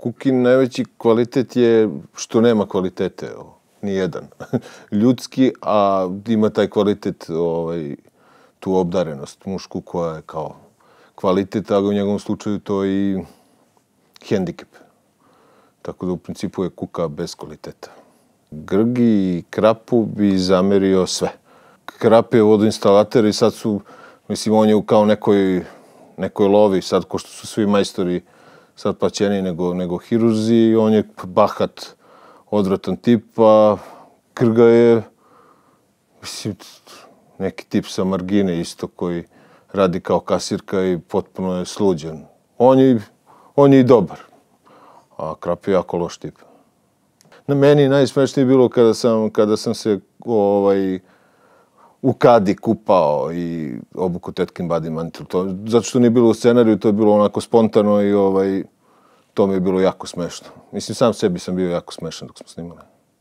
Kukin najveći kvalitet je što nema kvalitete, ni jedan. Ljudski, a ima taj kvalitet, tu obdarenost mušku koja je kao kvalitet, a u njegovom slučaju to je i hendikep. Tako da u principu je Kuka bez kvaliteta. Grgi i Krapu bi zamerio sve. Krap je vodoinstalater i sad su, mislim, on je kao nekoj lovi, sad ko što su svi majstori sad plaćeni nego hirurzi, on je bahat, odvratan tip, a Grga je, mislim, neki tip sa margine isto koji radi kao kasirka i potpuno je sluđen. On je i dobar, a Krap je jako loš tip. Na meni najsmešnije bilo kada sam se u kadi kupao i obuku tetkin body mantle. Zato što nije bilo u scenariju, to je bilo onako spontano i to mi je bilo jako smešno. Mislim, sam sebi sam bio jako smešan dok smo snimali.